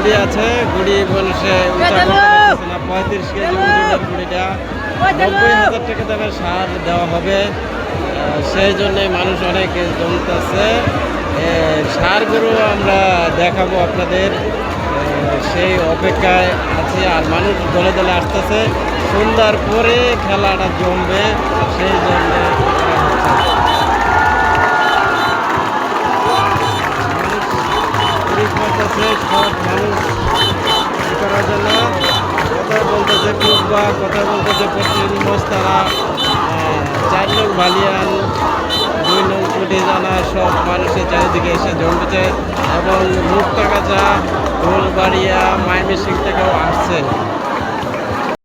গুড়ি আছে, গুড়ি মানুষে উঁচা করতে পারতেছে না। 35 কেজি ওজনের গুড়িটা 90,000 টাকা দামের সার দেওয়া হবে। সেই জন্যে মানুষ অনেক জমতেছে। সারগুলো আমরা দেখাবো আপনাদের, সেই অপেক্ষায় আছি। আর মানুষ দলে দলে আসতেছে, সন্ধ্যার পরে খেলাটা জমবে, সেই জন্যে করতেছে সব মানুষ করার জন্য। কথা বলতেছে টুকবা, কথা বলতেছে পশ্চিম মোস্তারা, 4 নং বালিয়ান, 2 নং কুটি জানা, সব মানুষের চারিদিকে এসে জমতেছে। এবং মুক্তাগাছা, ফুলবাড়িয়া, মাইমিসিং থেকেও আসছে।